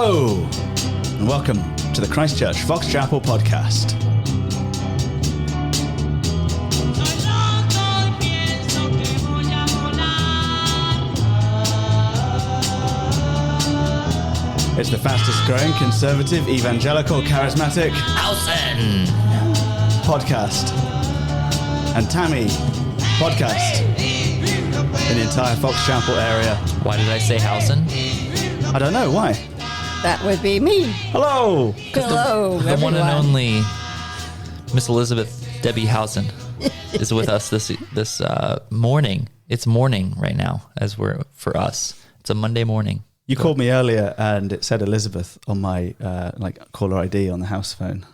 Hello, and welcome to the Christchurch Fox Chapel podcast. It's the fastest growing conservative, evangelical, charismatic Howson podcast. And Tami podcast in the entire Fox Chapel area. Why did I say Howson? I don't know, why? That would be me. Hello! Hello, The one and only Miss Elizabeth Debbie Howson is with us this morning. It's morning right now for us. It's a Monday morning. You called me earlier and it said Elizabeth on my caller ID on the house phone.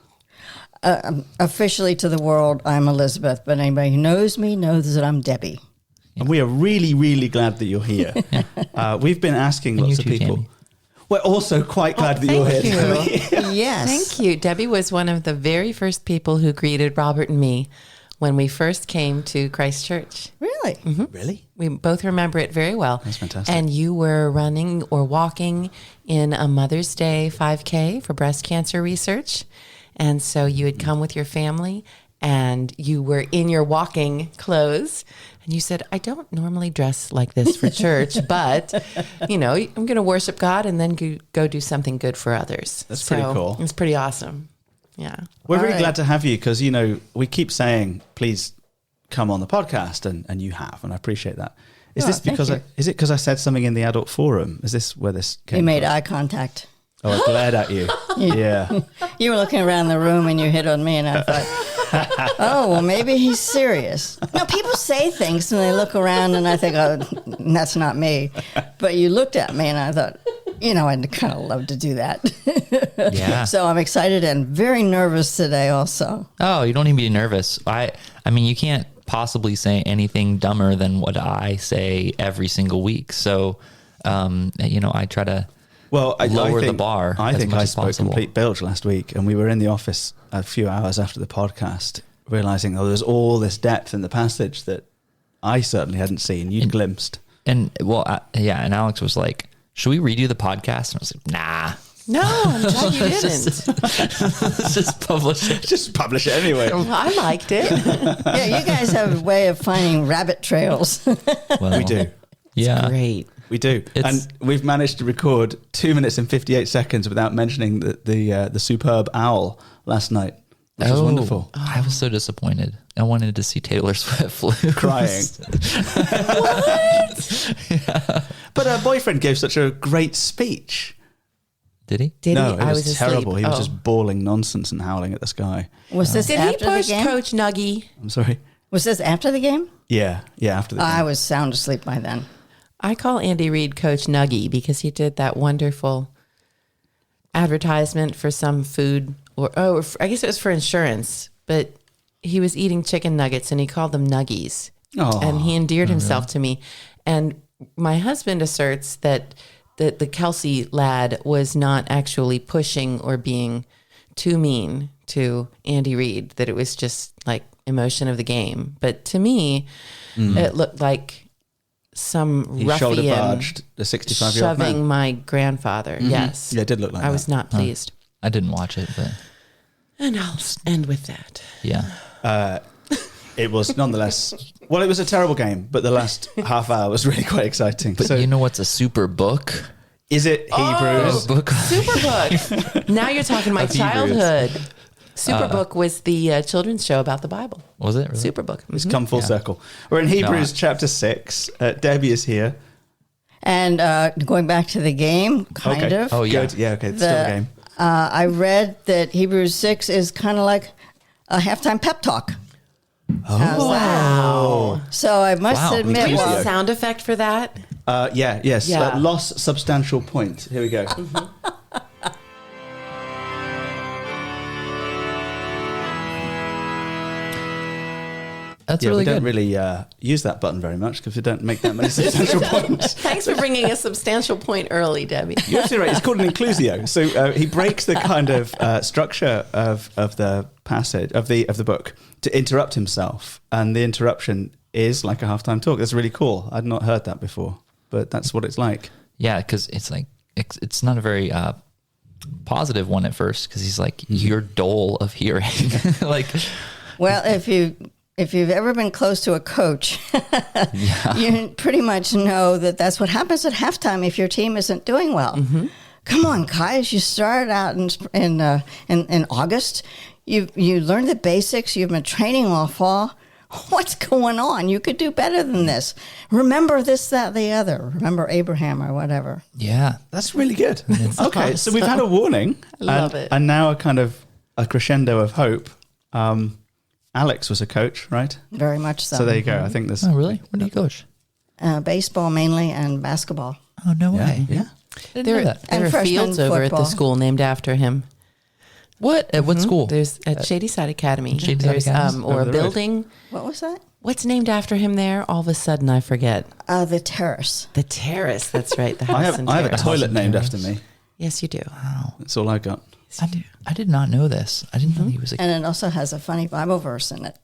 Officially to the world, I'm Elizabeth, but anybody who knows me knows that I'm Debbie. And we are really, really glad that you're here. We've been asking lots of people. Tami. We're also quite glad that you're here, Tami. Yes. Thank you. Debbie was one of the very first people who greeted Robert and me when we first came to Christchurch. Really? Mm-hmm. Really? We both remember it very well. That's fantastic. And you were running or walking in a Mother's Day 5K for breast cancer research. And so you had come with your family and you were in your walking clothes. And you said, I don't normally dress like this for church, but, I'm going to worship God and then go do something good for others. That's pretty cool. It's pretty awesome. Yeah. We're really right. glad to have you because, we keep saying, please come on the podcast, and you have, and I appreciate that. Is this thank because you. is it because I said something in the adult forum? Is this where this came You made from? eye contact. Oh, I glared at you. Yeah. You were looking around the room and you hit on me and I thought, oh, well, maybe he's serious. No, people say things and they look around and I think, oh, that's not me. But you looked at me and I thought, I'd kind of love to do that. Yeah. So I'm excited and very nervous today also. Oh, you don't need to be nervous. I mean, you can't possibly say anything dumber than what I say every single week. So, I try to lower the bar. I as think much I as spoke possible. complete bilge last week, and we were in the office a few hours after the podcast, realizing, there's all this depth in the passage that I certainly hadn't seen. You'd glimpsed. And and Alex was like, should we redo the podcast? And I was like, nah. No, I'm glad you didn't. Let's just publish it. Just publish it anyway. Well, I liked it. Yeah, you guys have a way of finding rabbit trails. Well, We do. Yeah. Great. We do. It's- And we've managed to record 2 minutes and 58 seconds without mentioning the superb owl last night, which was wonderful. I was so disappointed. I wanted to see Taylor Swift lose. Crying. Yeah. But her boyfriend gave such a great speech. Did he? Did No, he? it I was was terrible. asleep. He was Oh. just bawling nonsense and howling at the sky. Was this Did he after the push game? Coach Nuggy? I'm sorry. Was this after the game? Yeah, after the game. I was sound asleep by then. I call Andy Reid Coach Nuggy because he did that wonderful advertisement for some food, I guess it was for insurance, but he was eating chicken nuggets and he called them nuggies. Oh, And he endeared himself to me. And my husband asserts that the Kelsey lad was not actually pushing or being too mean to Andy Reid, that it was just like emotion of the game. But to me, it looked like some he shoulder ruffian barged the 65-year-old shoving man. my grandfather. Yes. Yeah, it did look like I that. was not pleased. I didn't watch it, but And I'll end with that. yeah. It was nonetheless, it was a terrible game, but the last half hour was really quite exciting. But So you know what's a super book? is it Hebrews? Book. Superbook. Now you're talking my Of Hebrews. childhood. Superbook was the children's show about the Bible. Was it? Really? Superbook. It's come full circle. We're in Hebrews No, chapter 6. Debbie is here. And going back to the game, kind Okay. of. Oh, yeah. Good. Yeah, okay. It's still a game. I read that Hebrews 6 is kind of like a halftime pep talk. Oh. Wow. So I must Wow. admit, Do you have Inclusio. a sound effect for that? Yes. Yeah. Loss substantial point. Here we go. That's Yeah, really we don't good. really use that button very much because we don't make that many substantial points. Thanks for bringing a substantial point early, Debbie. You're absolutely right. It's called an inclusio. So he breaks the kind of structure of the passage of the book to interrupt himself, and the interruption is like a halftime talk. That's really cool. I'd not heard that before, but that's what it's like. Yeah, because it's like it's not a very positive one at first because he's like, you're dull of hearing. Like, well, if you've ever been close to a coach, you pretty much know that that's what happens at halftime if your team isn't doing well. Mm-hmm. Come on, guys! You started out in August. You learned the basics. You've been training all fall. What's going on? You could do better than this. Remember this, that, the other. Remember Abraham or whatever. Yeah, that's really good. Okay, so we've had a warning. I love it. And now a crescendo of hope. Alex was a coach, right? Very much so. So there you go. I think there's... Oh, really? What do you coach? Baseball mainly and basketball. Oh, no way. Yeah. There are fields over at the school named after him. What? At what school? There's at Shady Side Academy. Shady Side Academy? Or a building. What was that? What's named after him there? All of a sudden, I forget. The Terrace. The Terrace. That's right. The house I have a terrace. toilet named after me. Yes, you do. Wow. That's all I got. Yes, you do. I did not know this. I didn't know he was a... And it also has a funny Bible verse in it.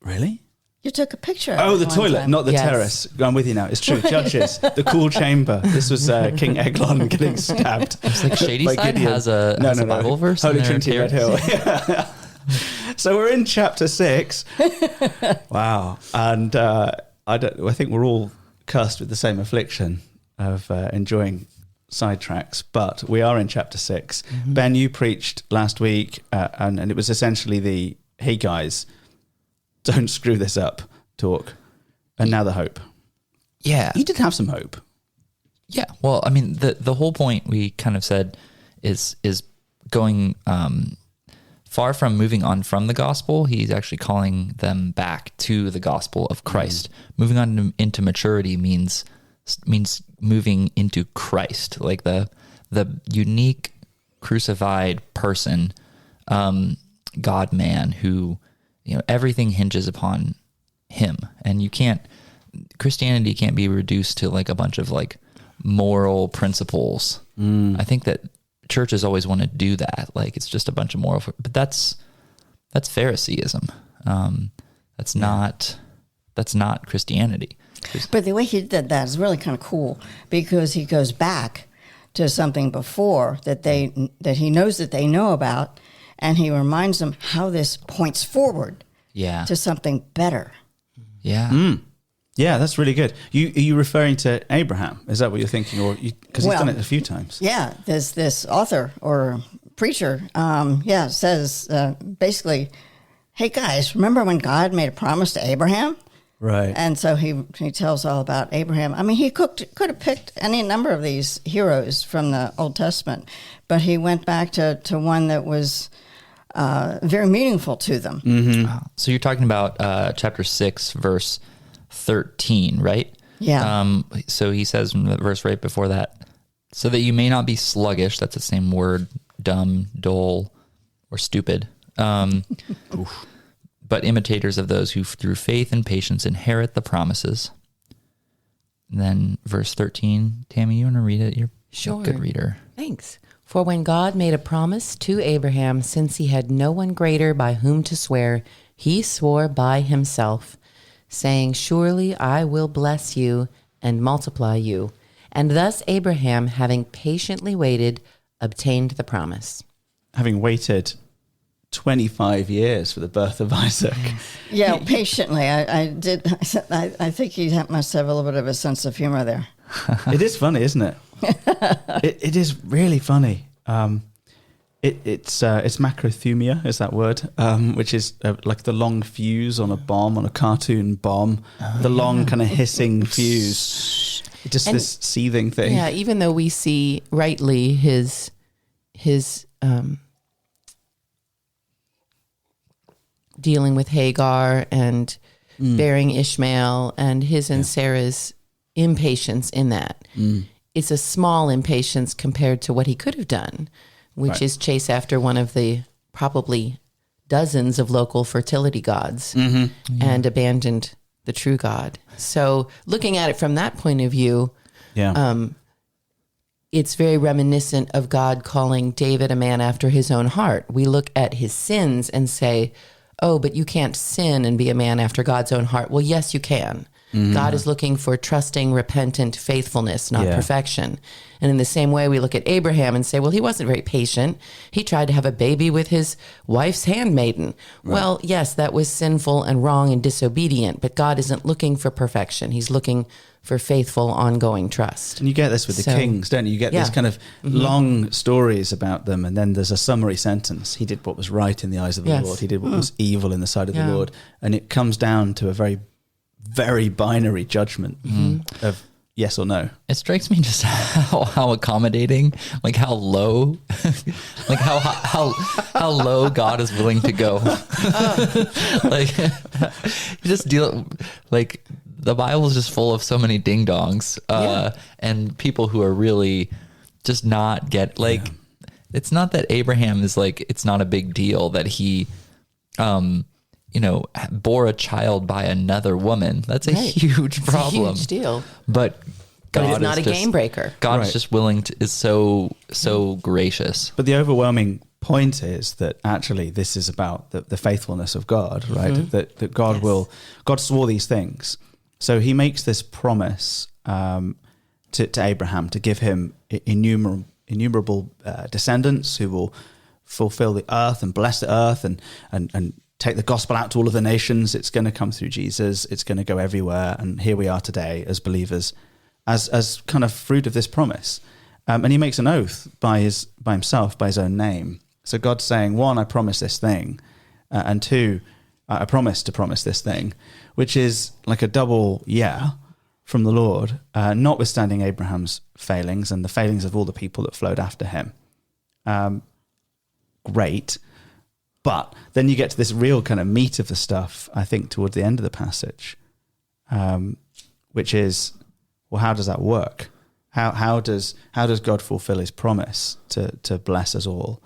Really? You took a picture of it. Oh, the one toilet, time. not the Yes. terrace. I'm with you now. It's true. Judges, the cool chamber. This was King Eglon getting stabbed. It's like Shady by Side Gideon. has a Bible verse. Holy in their Trinity Red Hill. terrace. So we're in chapter 6. Wow. And I think we're all cursed with the same affliction of enjoying sidetracks, but we are in chapter 6. Mm-hmm. Ben, you preached last week, and it was essentially the, hey guys, don't screw this up talk. And now the hope. Yeah. You did have some hope. Yeah. Well, I mean, the whole point we kind of said is going far from moving on from the gospel. He's actually calling them back to the gospel of Christ. Moving on into maturity means moving into Christ, like the unique crucified person, God man who, everything hinges upon him. And Christianity can't be reduced to like a bunch of like moral principles. I think that churches always want to do that. Like it's just a bunch of moral, but that's Phariseeism. That's not Christianity. But the way he did that is really kind of cool because he goes back to something before that he knows that they know about, and he reminds them how this points forward to something better. Yeah. Mm. Yeah, that's really good. Are you referring to Abraham? Is that what you're thinking? Or because he's done it a few times. Yeah, there's this author or preacher, says basically, hey guys, remember when God made a promise to Abraham? Right. And so he tells all about Abraham. I mean, he could have picked any number of these heroes from the Old Testament, but he went back to one that was very meaningful to them. Mm-hmm. So you're talking about chapter 6, verse 13, right? Yeah. So he says in the verse right before that, so that you may not be sluggish, that's the same word, dumb, dull, or stupid, but imitators of those who through faith and patience inherit the promises. And then verse 13, Tami, you want to read it? You're a good reader. Thanks. For when God made a promise to Abraham, since he had no one greater by whom to swear, he swore by himself, saying, surely I will bless you and multiply you. And thus Abraham, having patiently waited, obtained the promise. Having waited 25 years for the birth of Isaac. Yeah, patiently. I think he must have a little bit of a sense of humor there. It is funny, isn't it? It is really funny. It's macrothumia is that word, which is like the long fuse on a bomb, on a cartoon bomb, the long kind of hissing fuse, just this seething thing. Yeah, even though we see rightly his dealing with Hagar and bearing Ishmael and his and Sarah's impatience in that. It's a small impatience compared to what he could have done, which is chase after one of the probably dozens of local fertility gods and abandoned the true God. So looking at it from that point of view, it's very reminiscent of God calling David a man after his own heart. We look at his sins and say, oh, but you can't sin and be a man after God's own heart. Well, yes, you can. God is looking for trusting, repentant faithfulness, not perfection. And in the same way, we look at Abraham and say, well, he wasn't very patient. He tried to have a baby with his wife's handmaiden. Right. Well, yes, that was sinful and wrong and disobedient, but God isn't looking for perfection. He's looking for faithful, ongoing trust. And you get this with the kings, don't you? You get these kind of long stories about them, and then there's a summary sentence. He did what was right in the eyes of the Lord. He did what was evil in the sight of the Lord. And it comes down to a very, very binary judgment of yes or no. It strikes me just how accommodating, like how low, like how low God is willing to go. Like you just deal like the Bible is just full of so many ding dongs and people who are really just not it's not that Abraham is like, it's not a big deal that he, bore a child by another woman. That's a huge problem. It's a huge deal. But God it's not is a game breaker. God is just willing to, is so gracious. But the overwhelming point is that actually this is about the faithfulness of God, right? That God God swore these things. So he makes this promise to Abraham to give him innumerable descendants who will fulfill the earth and bless the earth and take the gospel out to all of the nations. It's going to come through Jesus. It's going to go everywhere. And here we are today as believers, as kind of fruit of this promise. And he makes an oath by himself, by his own name. So God's saying, one, I promise this thing. And two, I promise to promise this thing, which is like a double from the Lord, notwithstanding Abraham's failings and the failings of all the people that flowed after him. Great. But then you get to this real kind of meat of the stuff, I think, towards the end of the passage, which is, well, how does that work? How does God fulfill his promise to bless us all?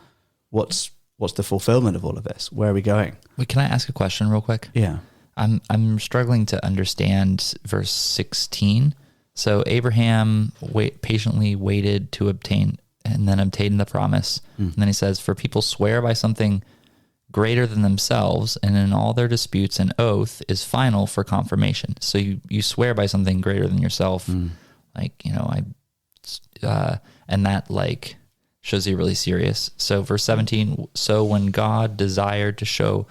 What's the fulfillment of all of this? Where are we going? Wait, can I ask a question real quick? Yeah. I'm struggling to understand verse 16. So Abraham patiently waited to obtain and then obtained the promise. And then he says, for people swear by something greater than themselves, and in all their disputes an oath is final for confirmation. So you swear by something greater than yourself. Like, and that like shows you're really serious. So verse 17, so when God desired to show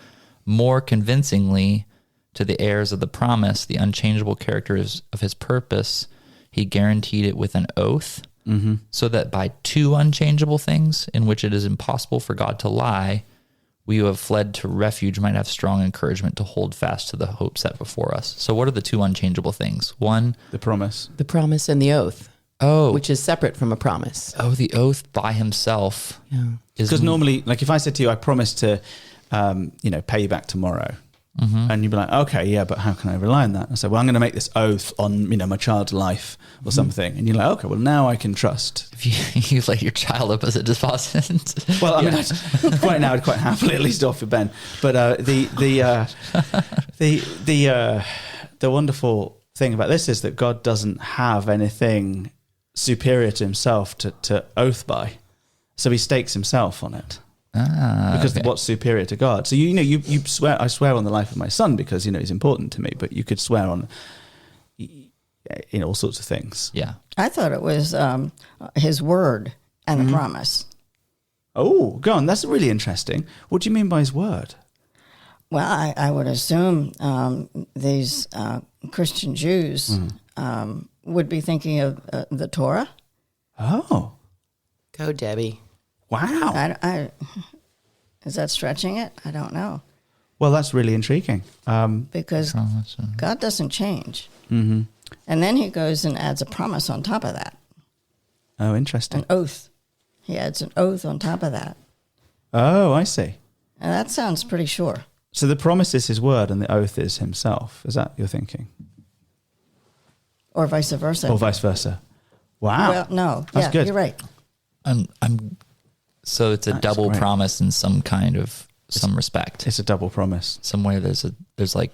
more convincingly to the heirs of the promise the unchangeable characters of his purpose, he guaranteed it with an oath, so that by two unchangeable things in which it is impossible for God to lie, we who have fled to refuge might have strong encouragement to hold fast to the hope set before us. So what are the two unchangeable things? One, the promise. The promise and the oath. Oh. Which is separate from a promise. Oh, the oath by himself. Yeah. Because normally, like if I said to you, I promise to, pay you back tomorrow, and you'd be like, okay, yeah, but how can I rely on that? I said, well, I'm going to make this oath on, my child's life or something. And you're like, okay, well, now I can trust. If you let your child up as a deposit. Well, I mean, right now I'd quite happily at least offer Ben. But the wonderful thing about this is that God doesn't have anything superior to himself to oath by. So he stakes himself on it. Because what's superior to God? So you swear. I swear on the life of my son because he's important to me. But you could swear on, all sorts of things. Yeah, I thought it was his word and the promise. Oh, go on. That's really interesting. What do you mean by his word? Well, I would assume these Christian Jews would be thinking of the Torah. Oh, Go, Debbie. wow. Is that stretching it? I don't know. Well, that's really intriguing. Because God doesn't change. And then he goes and adds a promise on top of that. Oh, interesting. An oath. He adds an oath on top of that. Oh, I see. And that sounds pretty sure. So the promise is his word and the oath is himself. Is that your thinking? Or vice versa. Or vice versa. Wow. Well, no. That's good. You're right. So it's a That's double great. promise in some kind of some respect. It's a double promise. Somewhere there's like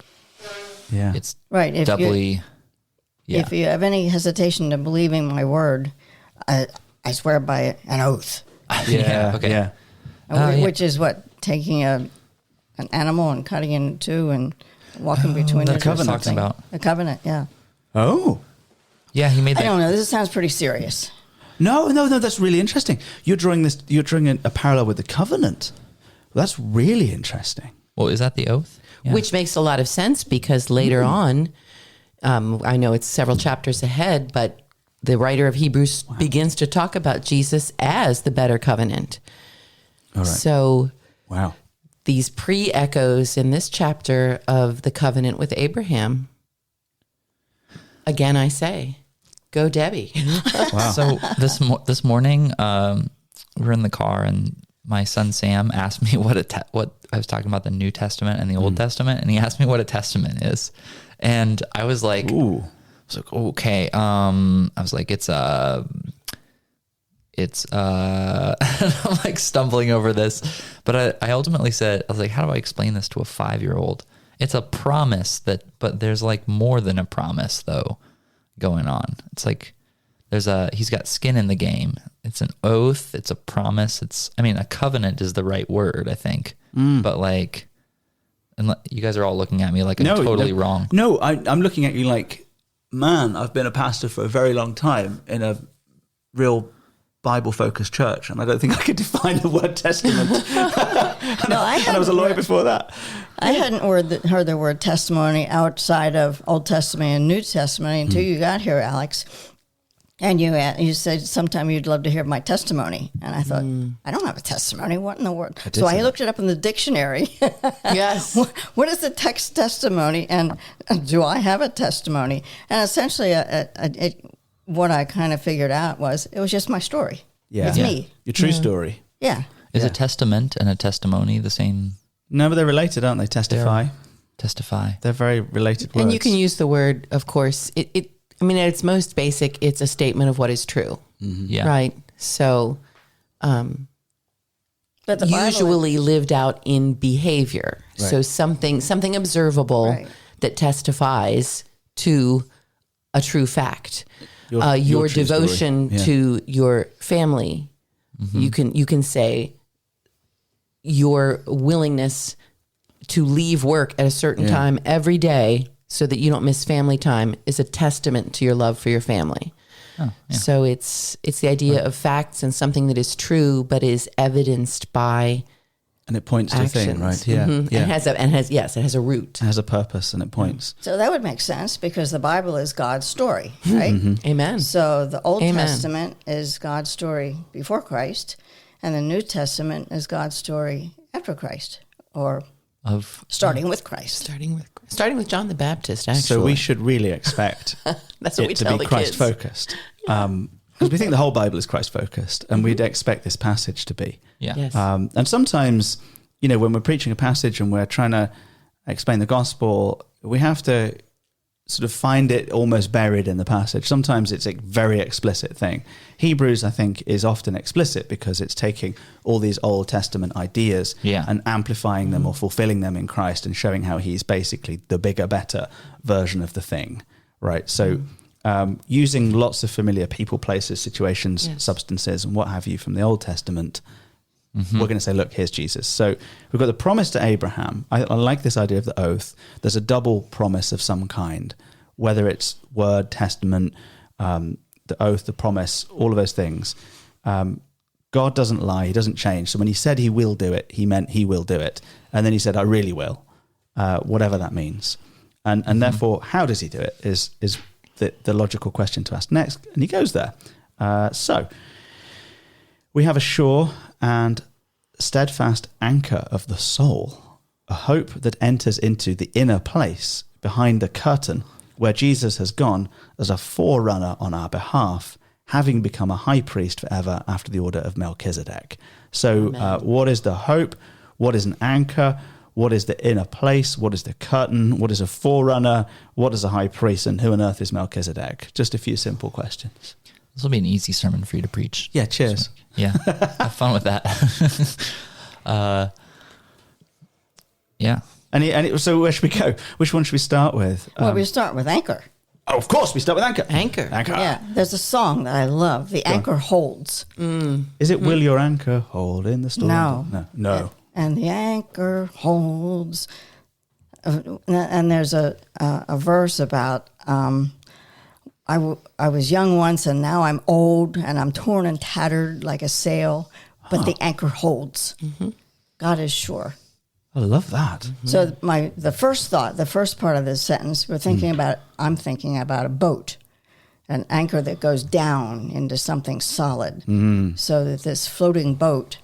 Yeah. it's Right. doubly. If you have any hesitation to believing my word, I swear by an oath. Yeah. Okay. Yeah. Which is what? Taking an animal and cutting it in two and walking between that's the what I was talking about. The covenant, yeah. Oh. Yeah, he made I that. don't know. This sounds pretty serious. No, that's really interesting. You're drawing a parallel with the covenant. That's really interesting. Well, is that the oath? Yeah. Which makes a lot of sense because later on, I know it's several chapters ahead, but the writer of Hebrews begins to talk about Jesus as the better covenant. All right. So Wow. these pre-echoes in this chapter of the covenant with Abraham, again, I say, go Debbie. Wow. So this morning, we were in the car, and my son Sam asked me what I was talking about, the New Testament and the Old Testament, and he asked me what a testament is, and I was like, Ooh. okay. I was like, it's I'm like stumbling over this, but I ultimately said, I was like, how do I explain this to a 5-year-old? It's a promise but there's like more than a promise though going on. It's like he's got skin in the game. It's an oath. It's a promise. A covenant is the right word, I think. But like, and you guys are all looking at me like I'm totally wrong. No, I'm looking at you like, man, I've been a pastor for a very long time in a real Bible-focused church, and I don't think I could define the word testament. No, I was a lawyer before that. I hadn't heard the word testimony outside of Old Testament and New Testament until you got here, Alex. And you said sometime you'd love to hear my testimony. And I thought, I don't have a testimony. What in the world? So I looked it up in the dictionary. Yes. What is the text testimony? And do I have a testimony? And essentially, what I kind of figured out was it was just my story. Yeah. It's me. Your true story. Yeah. Is a testament and a testimony the same? No, but they're related, aren't they? Testify. Testify. They're very related words. And you can use the word, of course, at its most basic, it's a statement of what is true. Mm-hmm. Yeah. Right. So, But the Bible- usually lived out in behavior. Right. So something observable Right. that testifies to a true fact. Your Your true story. devotion Yeah. to your family. You can say your willingness to leave work at a certain time every day so that you don't miss family time is a testament to your love for your family. Oh, yeah. So it's the idea of facts and something that is true but is evidenced by And it points to a actions. thing, right? Yeah. Mhm. Yeah. It has a root. It has a purpose and it points. So that would make sense because the Bible is God's story, right? Amen. So the Old Amen. Testament is God's story before Christ, and the New Testament is God's story after Christ, or starting with Christ. Starting with John the Baptist, actually. So we should really expect That's what it we to tell be the Christ kids. focused. Because we think the whole Bible is Christ focused, and we'd expect this passage to be. Yeah. Yes. And sometimes, when we're preaching a passage and we're trying to explain the gospel, we have to sort of find it almost buried in the passage. Sometimes it's a very explicit thing. Hebrews, I think, is often explicit because it's taking all these Old Testament ideas and amplifying them or fulfilling them in Christ and showing how he's basically the bigger, better version of the thing, right? So using lots of familiar people, places, situations, substances, and what have you from the Old Testament, we're going to say, look, here's Jesus. So we've got the promise to Abraham. I like this idea of the oath. There's a double promise of some kind, whether it's word, testament, the oath, the promise, all of those things. God doesn't lie. He doesn't change. So when he said he will do it, he meant he will do it. And then he said, I really will, whatever that means. And therefore, how does he do it is the logical question to ask next. And he goes there. So we have a sure and steadfast anchor of the soul, a hope that enters into the inner place behind the curtain where Jesus has gone as a forerunner on our behalf, having become a high priest forever after the order of Melchizedek. So what is the hope? What is an anchor? What is the inner place? What is the curtain? What is a forerunner? What is a high priest? And who on earth is Melchizedek? Just a few simple questions. This will be an easy sermon for you to preach. Yeah, cheers. Yeah, have fun with that. Yeah. So where should we go? Which one should we start with? Well, we start with anchor. Oh, of course, we start with anchor. Anchor. Yeah, there's a song that I love. The anchor holds. Is it Will Your Anchor Hold in the Storm? No. No. And the anchor holds. and there's a verse about I was young once and now I'm old and I'm torn and tattered like a sail, but the anchor holds. God is sure. I love that. So the first part of this sentence, I'm thinking about a boat, an anchor that goes down into something solid, so that this floating boat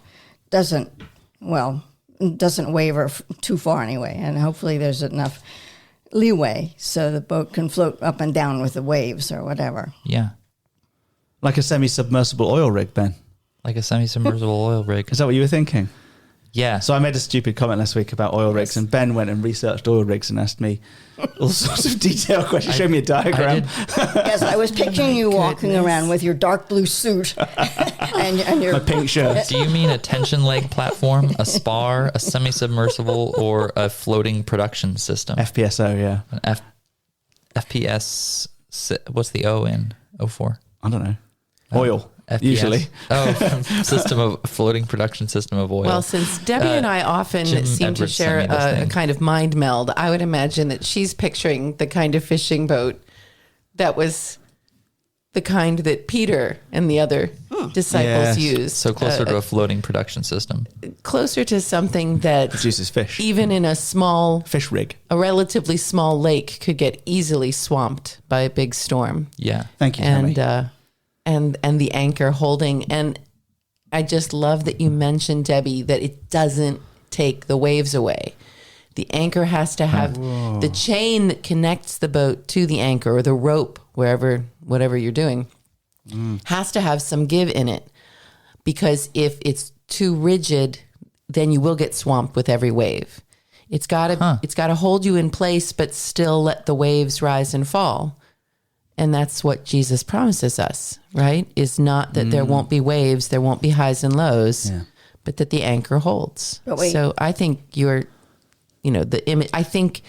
doesn't waver too far anyway, and hopefully there's enough leeway so the boat can float up and down with the waves or whatever. Yeah. Like a semi-submersible oil rig, Ben. Like a semi-submersible oil rig. Is that what you were thinking? Yeah. So I made a stupid comment last week about oil rigs, and Ben went and researched oil rigs and asked me all sorts of detailed questions. Showed me a diagram. Yes, I was picturing you walking around with your dark blue suit and your My pink shirt. Do you mean a tension leg platform, a spar, a semi-submersible, or a floating production system? FPSO, yeah. An FPS, what's the O in? O for? I don't know. Oil, FPS. usually. Floating production system of oil. Well, since Debbie and I often Jim seem to Edwards share sent me this a thing. kind of mind meld, I would imagine that she's picturing the kind of fishing boat that was the kind that Peter and the other disciples Yes. used. So closer to a floating production system. Closer to something that Produces fish. even in a Fish rig. relatively small lake could get easily swamped by a big storm. Yeah. Thank you, Tami. And the anchor holding. And I just love that you mentioned, Debbie, that it doesn't take the waves away. The anchor has to have the chain that connects the boat to the anchor, or the rope, whatever you're doing, has to have some give in it. Because if it's too rigid, then you will get swamped with every wave. It's got to hold you in place, but still let the waves rise and fall. And that's what Jesus promises us, right? Is not that there won't be waves, there won't be highs and lows, but that the anchor holds. But wait. So I think the image, I think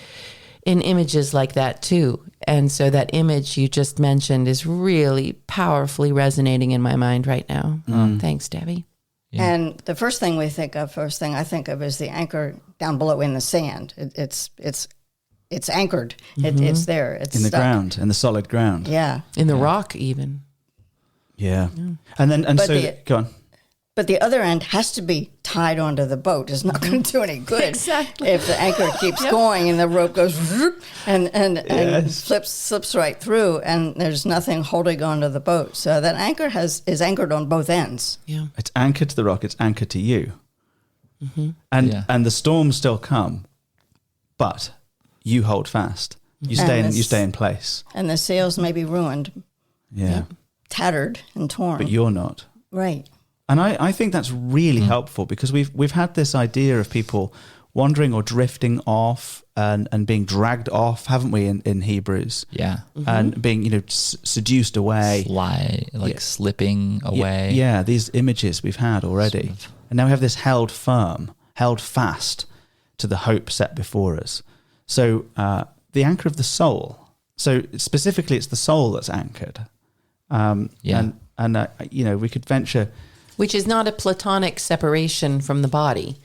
in images like that too. And so that image you just mentioned is really powerfully resonating in my mind right now. Thanks, Debbie. Yeah. And the first thing I think of is the anchor down below in the sand. It's anchored. It's there. It's In the stuck. ground, in the solid ground. Yeah. In the rock even. Yeah. And But so, go on. But the other end has to be tied onto the boat. It's not going to do any good. Exactly. If the anchor keeps going and the rope goes and Yes. slips right through, and there's nothing holding onto the boat. So that anchor is anchored on both ends. Yeah. It's anchored to the rock. It's anchored to you. And the storms still come, but you hold fast. You stay in place. And the sails may be ruined, Yeah. tattered, and torn. But you're not. Right. And I think that's really helpful, because we've had this idea of people wandering or drifting off and being dragged off, haven't we, in Hebrews? Yeah. And being, seduced away. Slipping away. Yeah, these images we've had already. Sort of. And now we have this held fast to the hope set before us. So the anchor of the soul. So specifically, it's the soul that's anchored. And we could venture... Which is not a platonic separation from the body.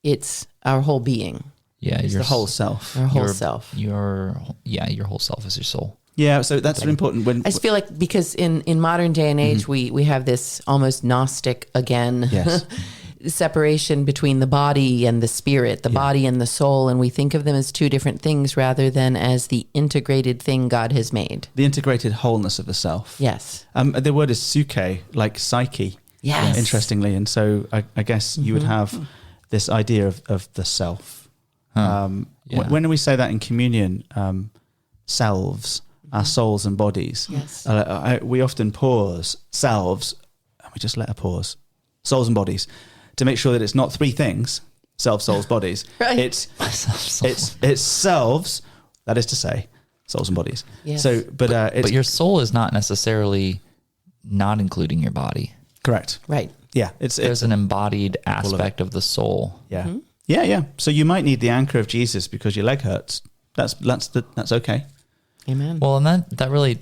It's our whole being. Yeah. It's the whole self. Our whole self. Your whole self is your soul. Yeah, so that's really important. I just feel like because in modern day and age, we have this almost Gnostic, again, Yes. separation between the body and the spirit, the body and the soul, and we think of them as two different things rather than as the integrated thing God has made. The integrated wholeness of the self. Yes. The word is psyche, like psyche. Yes. Interestingly. And so I guess you would have this idea of the self. When we say that in communion, selves, our souls and bodies, Yes. we often pause selves, and we just let her pause, souls and bodies, to make sure that it's not three things, self, souls, bodies. Right. It's selves, that is to say, souls and bodies. Yes. So, But your soul is not necessarily not including your body. correct. Right. Yeah, There's an embodied aspect of the soul. Yeah. Yeah. So you might need the anchor of Jesus because your leg hurts. That's okay. Amen. Well, and that really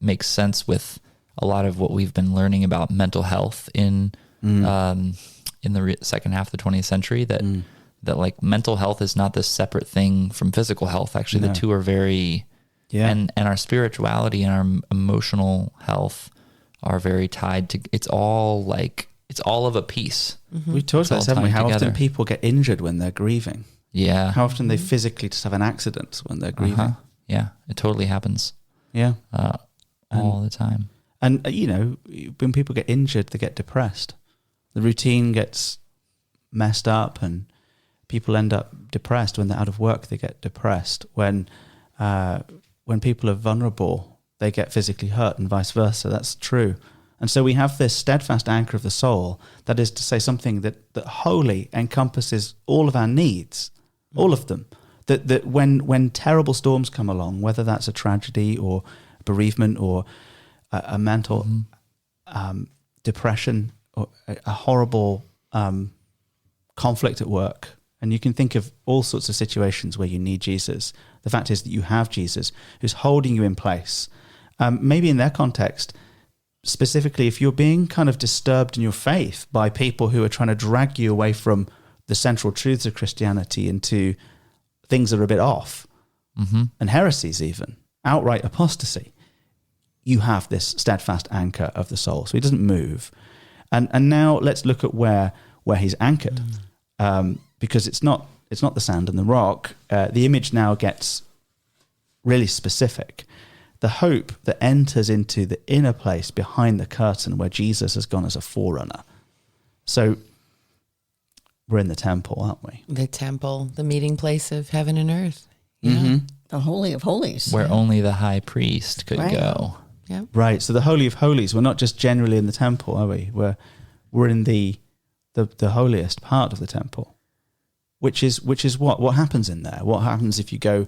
makes sense with a lot of what we've been learning about mental health in the second half of the 20th century. That that like mental health is not this separate thing from physical health. Actually, the two are very, and our spirituality and our emotional health are very tied to, it's all of a piece. Mm-hmm. We've talked about this, haven't we? How often people get injured when they're grieving. Yeah. How often they physically just have an accident when they're grieving. Yeah, it totally happens. Yeah. All the time. And, when people get injured, they get depressed. The routine gets messed up and people end up depressed. When they're out of work, they get depressed. When people are vulnerable, they get physically hurt and vice versa. That's true. And so we have this steadfast anchor of the soul, that is to say something that wholly encompasses all of our needs, all of them. That when terrible storms come along, whether that's a tragedy or bereavement or a mental depression or a horrible conflict at work, and you can think of all sorts of situations where you need Jesus. The fact is that you have Jesus who's holding you in place. Maybe in their context, specifically if you're being kind of disturbed in your faith by people who are trying to drag you away from the central truths of Christianity into things that are a bit off, and heresies even, outright apostasy, you have this steadfast anchor of the soul. So he doesn't move. And now let's look at where he's anchored, because it's not the sand and the rock. The image now gets really specific. The hope that enters into the inner place behind the curtain where Jesus has gone as a forerunner. So we're in the temple, aren't we? The temple, the meeting place of heaven and earth. Yeah. Mm-hmm. The Holy of Holies. Where only the high priest could go. Yeah. Right. So the Holy of Holies, we're not just generally in the temple, are we? We're in the holiest part of the temple, which is what happens in there. What happens if you go,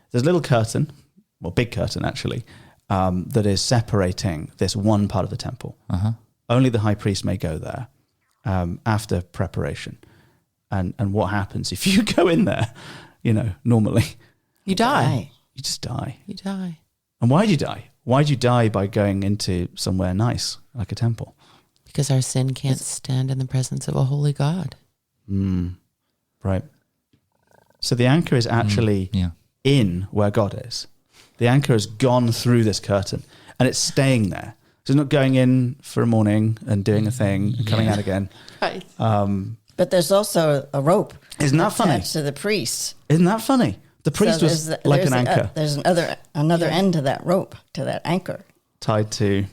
there's a little curtain, well, big curtain actually, that is separating this one part of the temple. Only the high priest may go there after preparation. And what happens if you go in there, normally? You die. You just die. You die. And why'd you die? Why'd you die by going into somewhere nice, like a temple? Because our sin can't stand in the presence of a holy God. Right. So the anchor is actually in where God is. The anchor has gone through this curtain and it's staying there. So it's not going in for a morning and doing a thing and coming out again. Right. But there's also a rope. Isn't that funny? Attached to the priest. Isn't that funny? The priest was like an anchor. There's another end to that rope, to that anchor. Tied to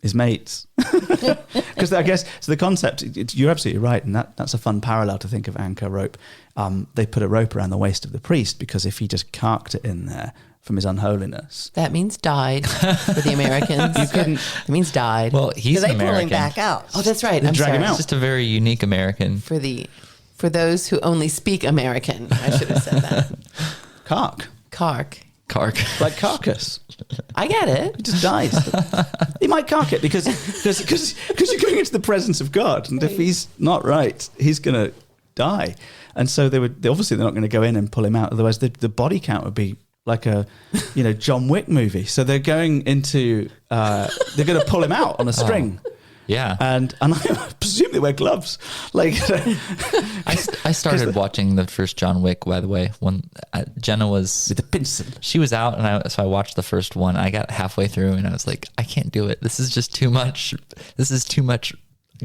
his mates. Because I guess, so the concept, you're absolutely right, and that's a fun parallel to think of anchor rope. They put a rope around the waist of the priest because if he just carked it in there from his unholiness. That means died for the Americans. You couldn't. It means died. Well, he's an They pull American. him back out. Oh, that's right. They I'm drag sorry. him out. He's just a very unique American. For those who only speak American, I should have said that. Cark. Cark. Like carcass. I get it. He just dies. He might cark it because you're going into the presence of God, and if he's not right, he's going to die. And so they're obviously not going to go in and pull him out. Otherwise, the body count would be like a John Wick movie. So they're going into they're going to pull him out on a string. Yeah. And I presume they wear gloves. Like I started watching the first John Wick, by the way, when Jenna was with the pencil. She was out, and so I watched the first one. I got halfway through, and I was like, I can't do it. This is just too much. This is too much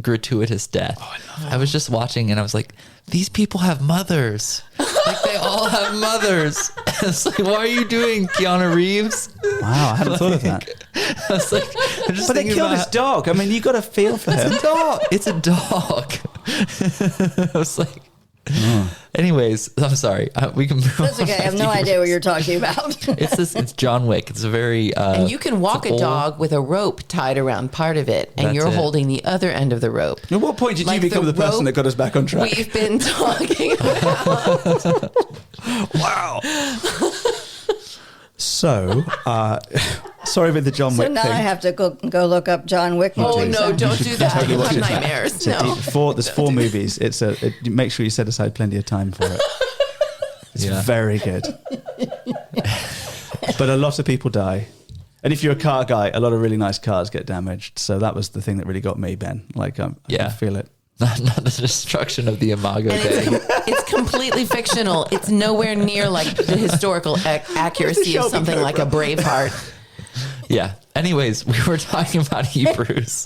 gratuitous death. I was just watching, and I was like, these people have mothers. Like they all have mothers. It's like, why are you doing Keanu Reeves? Wow, I hadn't thought of that. I was like, I'm just But they thinking killed about his dog. I mean, you got to feel for him. It's a dog. It's a dog. I was like, anyways, I'm sorry. We can move That's on. okay. I have no idea what you're talking about. It's John Wick. It's a very And you can walk a dog with a rope tied around part of it, and That's you're it. holding the other end of the rope. At what point did Like you become the the person rope that got us back on track? We've been talking about. Wow. So, sorry about the John So Wick now thing. I have to go look up John Wick Oh movies. no! Don't do that. totally You watch have it. nightmares. It's No. there's four movies. Make sure you set aside plenty of time for it. It's very good. But a lot of people die. And if you're a car guy, a lot of really nice cars get damaged. So that was the thing that really got me, Ben. Like, I can feel it. not the destruction of the Imago And Dei. it's completely fictional. It's nowhere near like the historical accuracy of something like a Braveheart. Yeah. Anyways, we were talking about Hebrews.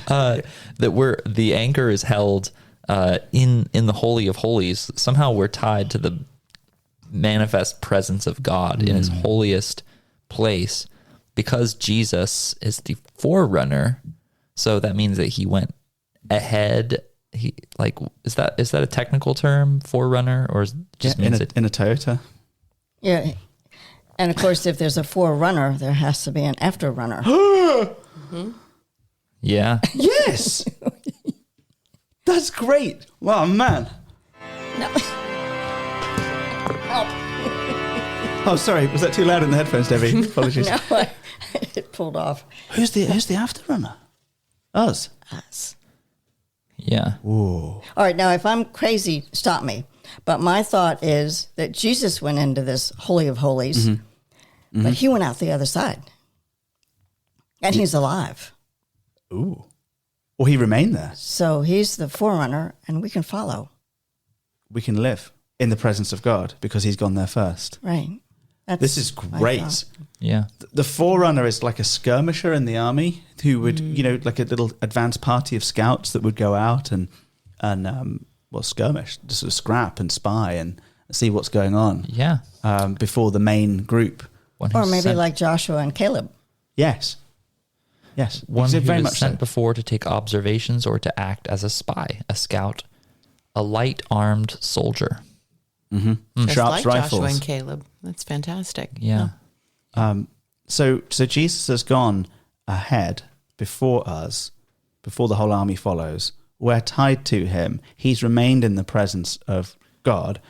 That the anchor is held in the Holy of Holies. Somehow we're tied to the manifest presence of God in his holiest place because Jesus is the forerunner. So that means that he went ahead. He is that a technical term, forerunner, or just means in a Toyota? Yeah. And of course, if there's a forerunner, there has to be an afterrunner. Yeah. Yes. That's great. Wow, man. No. Oh, sorry. Was that too loud in the headphones, Debbie? Apologies. No, it pulled off. Who's the afterrunner? Us. Us. Yeah. Ooh. All right, now if I'm crazy, stop me. But my thought is that Jesus went into this Holy of Holies, but he went out the other side. And he's alive. Ooh. Well, he remained there. So he's the forerunner, and we can follow. We can live in the presence of God because he's gone there first. Right. This is my great. thought. Yeah. The forerunner is like a skirmisher in the army who would, like a little advance party of scouts that would go out and skirmish, just sort of scrap and spy and see what's going on. Yeah. Before the main group. One who Or maybe sent- like Joshua and Caleb. Yes. one who very was much sent so. before to take observations or to act as a spy, a scout, a light armed soldier. Just Sharps like rifles. Joshua and Caleb. That's fantastic. Yeah. So Jesus has gone ahead before us, before the whole army follows. We're tied to him. He's remained in the presence of God.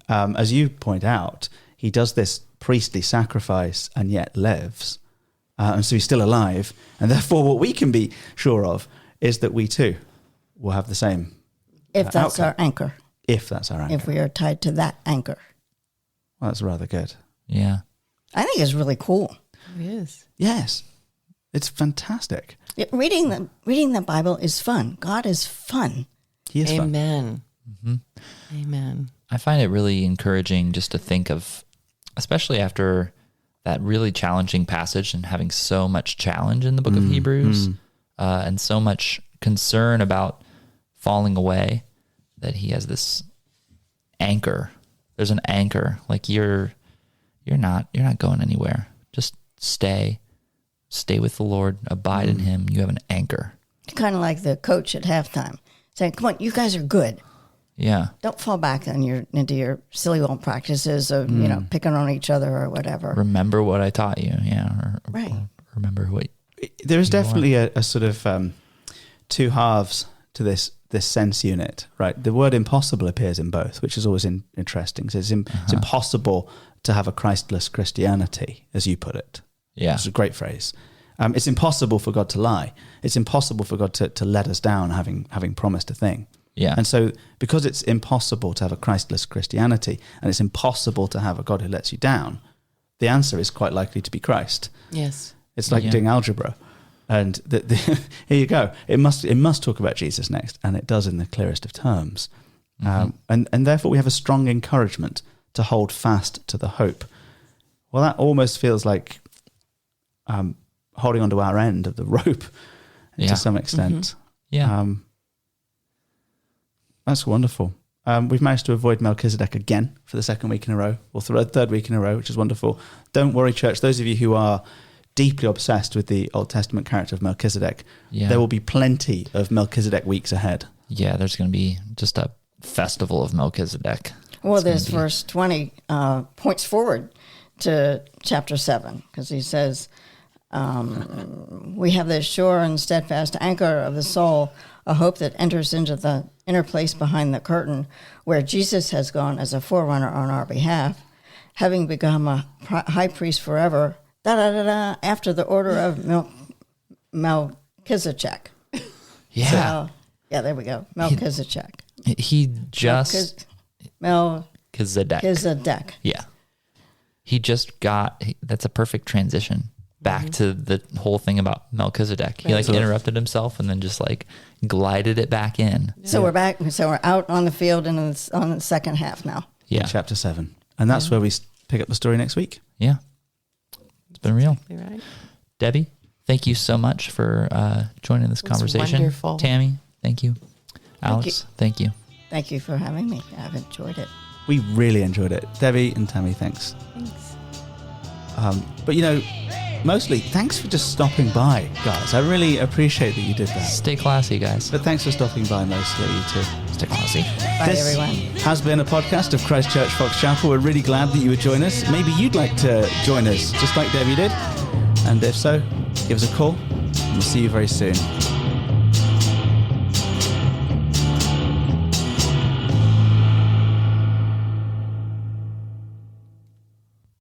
As you point out, he does this priestly sacrifice and yet lives. And so he's still alive. And therefore what we can be sure of is that we too will have the same. If that's outcome. our anchor. If that's our anchor. If we are tied to that anchor. Well, that's rather good. Yeah. I think it's really cool. It is. Yes. It's fantastic. Reading the Bible is fun. God is fun. He is fun. Amen. Amen. I find it really encouraging just to think of, especially after that really challenging passage and having so much challenge in the book of Hebrews and so much concern about falling away, that he has this anchor. There's an anchor. Like you're not going anywhere. Just stay with the Lord, abide in him. You have an anchor. Kind of like the coach at halftime saying, come on, you guys are good. Yeah. Don't fall back into your silly old practices of, picking on each other or whatever. Remember what I taught you. Yeah. Right. Or remember what. There is definitely a sort of two halves to this sense unit, right? The word impossible appears in both, which is always interesting. So it's impossible to have a Christless Christianity, as you put it. Yeah. It's a great phrase. It's impossible for God to lie. It's impossible for God to let us down, having promised a thing. Yeah. And so because it's impossible to have a Christless Christianity and it's impossible to have a God who lets you down, the answer is quite likely to be Christ. Yes. It's like doing algebra. And here you go. It must talk about Jesus next, and it does in the clearest of terms. And therefore we have a strong encouragement to hold fast to the hope. Well, that almost feels like holding onto our end of the rope to some extent. Yeah. That's wonderful. We've managed to avoid Melchizedek again for the second week in a row, or third week in a row, which is wonderful. Don't worry, church. Those of you who are deeply obsessed with the Old Testament character of Melchizedek, there will be plenty of Melchizedek weeks ahead. Yeah, there's going to be just a festival of Melchizedek. Well, this verse 20 points forward to chapter 7, because he says, we have this sure and steadfast anchor of the soul, a hope that enters into the inner place behind the curtain, where Jesus has gone as a forerunner on our behalf, having become a high priest forever, after the order of Melchizedek. Yeah. So, yeah, there we go. Melchizedek. He just... Melchizedek. Yeah. He just got... That's a perfect transition. back to the whole thing about Melchizedek. He like interrupted himself and then just like glided it back in. So we're back. So we're out on the field and it's on the second half now. Yeah. In chapter 7. And that's where we pick up the story next week. Yeah. It's been real. Exactly right. Debbie, thank you so much for joining this conversation. Wonderful. Tammy, thank you. Alex, thank you. Thank you for having me. I've enjoyed it. We really enjoyed it. Debbie and Tammy, thanks. Thanks. But, mostly thanks for just stopping by, guys. I really appreciate that you did that. Stay classy, guys. But thanks for stopping by mostly, you too. Stay classy. Bye, This everyone. has been a podcast of Christ Church Fox Chapel. We're really glad that you would join us. Maybe you'd like to join us, just like Debbie did. And if so, give us a call, and we'll see you very soon.